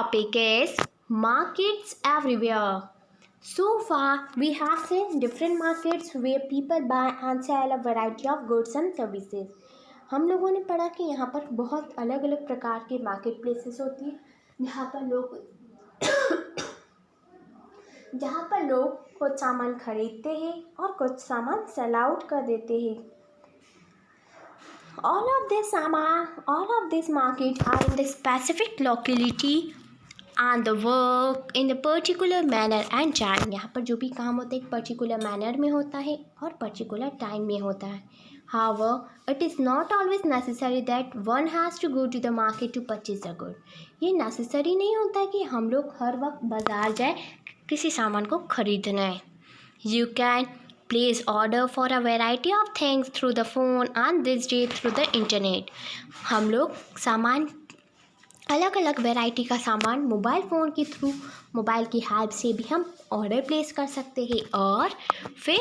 topic is markets everywhere. So far, we have seen different markets where people buy and sell a variety of goods and services. हम लोगों ने पढ़ा कि यहाँ पर बहुत अलग अलग प्रकार के मार्केट प्लेसेस होती हैं जहाँ पर लोग कुछ सामान खरीदते हैं और कुछ सामान सेल आउट कर देते हैं. All of these markets are in the specific locality and the work in the particular manner and time. यहाँ पर जो भी काम होता है एक पर्टिकुलर मैनर में होता है और पर्टिकुलर टाइम में होता है. However, it is not always necessary that one has to go to the market to purchase a good. ये नेसेसरी नहीं होता है कि हम लोग हर वक्त बाज़ार जाए किसी सामान को खरीदना है. You can place order for a variety of things through the phone and this day through the internet. हम लोग सामान अलग अलग वैरायटी का सामान मोबाइल फ़ोन के थ्रू मोबाइल की हेल्प से भी हम ऑर्डर प्लेस कर सकते हैं और फिर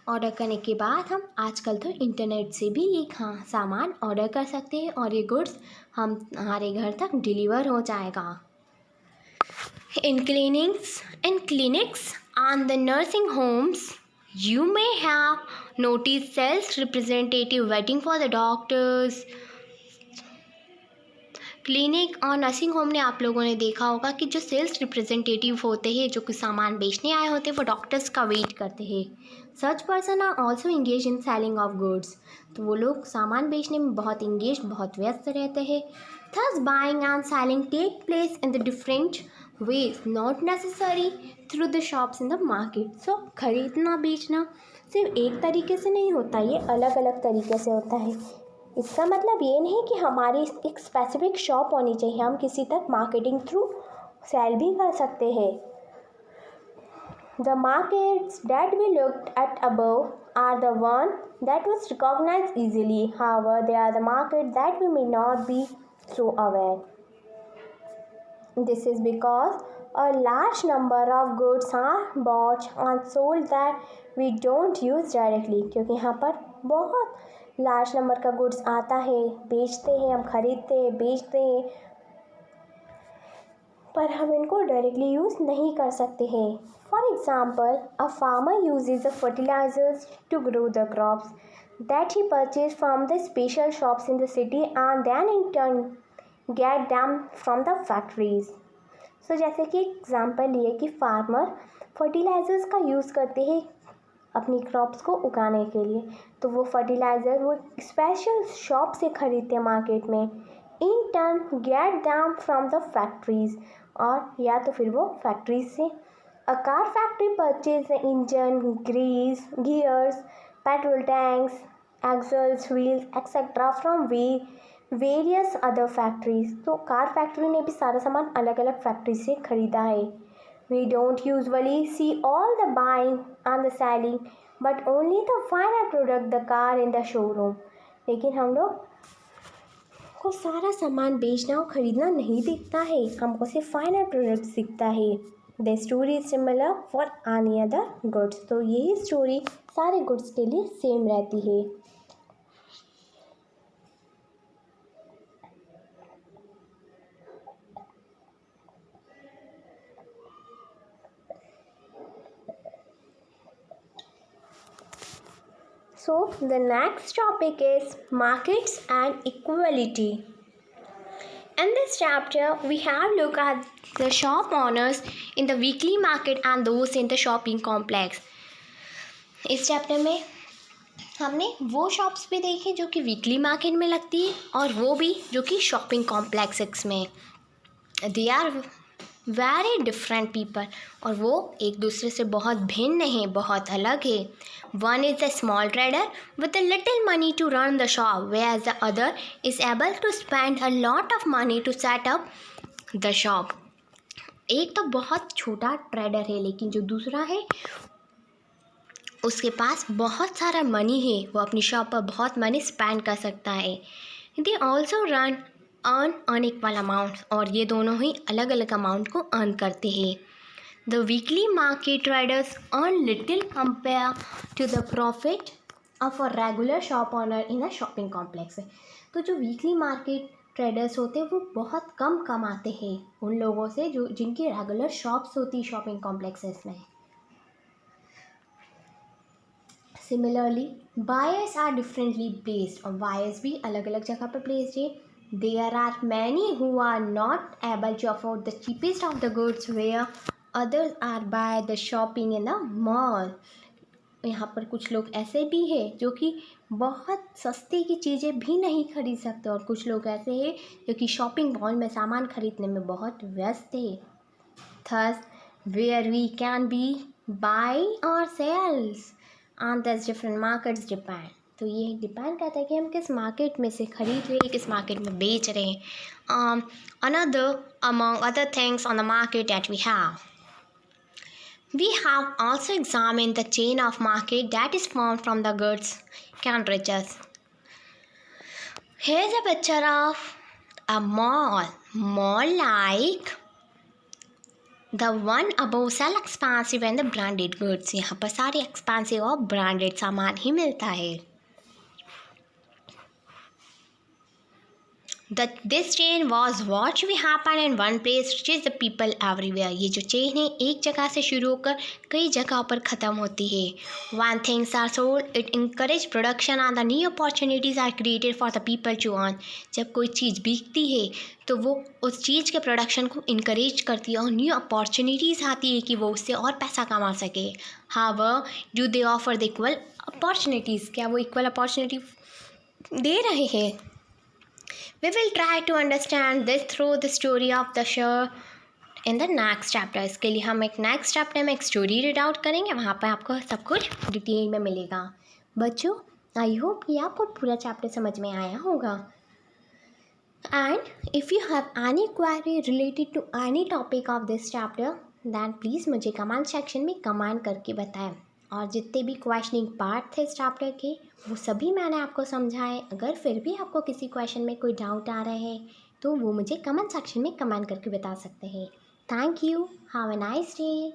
ऑर्डर करने के बाद हम आजकल तो इंटरनेट से भी ये सामान ऑर्डर कर सकते हैं और ये गुड्स हमारे घर तक डिलीवर हो जाएगा. In clinics and the nursing homes, you may have noticed sales representative waiting for the doctors. Clinic और नर्सिंग होम ने आप लोगों ने देखा होगा कि जो सेल्स रिप्रेजेंटेटिव होते हैं जो कि सामान बेचने आए होते हैं वो डॉक्टर्स का वेट करते हैं. Such person are also engage in selling of goods. तो वो लोग सामान बेचने में बहुत इंगेज बहुत व्यस्त रहते हैं. Thus buying and selling take place in the different ways not necessary through the shops in the market. So खरीदना बेचना सिर्फ एक तरीके से नहीं होता, ये अलग अलग तरीके से होता है. इसका मतलब ये नहीं कि हमारी एक स्पेसिफिक शॉप होनी चाहिए. हम किसी तक मार्केटिंग थ्रू सेल भी कर सकते हैं. The markets that we looked at above are the one that was recognised easily. However they are the market that we may not be so aware. This is because a large number of goods are bought and sold that we don't use directly. क्योंकि यहाँ पर बहुत large number का goods आता है, बेचते हैं, हम खरीदते हैं, बेचते हैं, पर हम इनको डायरेक्टली यूज़ नहीं कर सकते हैं. For example, a farmer uses the fertilizers to grow the crops that he purchase from the special shops in the city and then in turn get them from the factories. So जैसे कि example लिए कि farmer fertilisers का use करते हैं अपनी crops को उगाने के लिए, तो वो फर्टिलाइज़र वो स्पेशल शॉप से खरीदते हैं मार्केट में. In turn get them from the factories, और या तो फिर वो फैक्ट्रीज से. A car factory purchase the engine, grease, gears, petrol tanks, axles, wheels etcetera from various other factories. तो कार फैक्ट्री ने भी सारा सामान अलग अलग फैक्ट्री से ख़रीदा है. We don't usually see all the buying and the selling, but only the final product, the car in the showroom. लेकिन हम लोग को सारा सामान बेचना और ख़रीदना नहीं दिखता है, हमको सिर्फ फाइनल प्रोडक्ट दिखता है. The story is similar for any other goods. तो यही स्टोरी सारे गुड्स के लिए सेम रहती है. So the next topic is markets and equality. In this chapter, we have looked at the shop owners in the weekly market and those in the shopping complex. इस chapter में हमने वो shops भी देखी जो कि वीकली मार्केट में लगती है और वो भी जो कि शॉपिंग कॉम्प्लेक्सेस में. They are very different people, और वो एक दूसरे से बहुत भिन्न हैं, बहुत अलग है. One is a small trader with a little money to run the shop, whereas the other is able to spend a lot of money to set up the shop. एक तो बहुत छोटा ट्रेडर है, लेकिन जो दूसरा है उसके पास बहुत सारा मनी है, वो अपनी शॉप पर बहुत मनी स्पेंड कर सकता है. They also earn unequal amount, और ये दोनों ही अलग अलग अमाउंट को अर्न करते हैं. The weekly market traders earn little compare to the profit of a regular shop owner in a shopping complex. तो जो वीकली मार्केट ट्रेडर्स होते हैं वो बहुत कम कमाते हैं उन लोगों से जो जिनकी रेगुलर शॉप्स होती शॉपिंग कॉम्प्लेक्सेस में। Similarly buyers are differently placed, और बायर्स भी अलग अलग जगह पर प्लेस्ड है। There are many who are not able to afford the cheapest of the goods where others are buy the shopping in the mall. यहाँ पर कुछ लोग ऐसे भी हैं जो कि बहुत सस्ते की चीज़ें भी नहीं खरीद सकते, और कुछ लोग ऐसे हैं जो कि शॉपिंग मॉल में सामान खरीदने में बहुत व्यस्त है। Thus where we can be buy और sells and there's different markets depend। तो ये डिपेंड करता है कि हम किस मार्केट में से खरीद रहे हैं, किस मार्केट में बेच रहे हैं। another among other things on the market that we have also examined the chain of market that is formed from the goods can reach us। Here's a picture of a mall like the one above sell expensive and the branded goods। यहाँ पर सारे expensive और branded सामान ही मिलता है। This chain was what we happen in one place reaches the people everywhere। ये जो chain है एक जगह से शुरू होकर कई जगह पर ख़त्म होती है। When things are sold it encourage production and the new opportunities are created for the people to earn। जब कोई चीज़ बिकती है तो वो उस चीज़ के प्रोडक्शन को इनकरेज करती है और न्यू अपॉर्चुनिटीज़ आती है कि वो उससे और पैसा कमा सके। However do they offer the equal opportunities? क्या वो इक्वल अपॉर्चुनिटी दे रहे हैं? We will try to understand this through the story of the show in the next chapter। इसके लिए हम एक नेक्स्ट चैप्टर में एक स्टोरी रीड आउट करेंगे, वहाँ पर आपको सब कुछ डिटेल में मिलेगा। बच्चों आई होप कि आपको पूरा चैप्टर समझ में आया होगा। And if you have any query related to any topic of this chapter then please मुझे कमेंट सेक्शन में कमेंट करके बताएं। और जितने भी क्वेश्चनिंग पार्ट थे इस चैप्टर के वो सभी मैंने आपको समझाए। अगर फिर भी आपको किसी क्वेश्चन में कोई डाउट आ रहा है तो वो मुझे कमेंट सेक्शन में कमेंट करके बता सकते हैं। Thank you, have a nice day.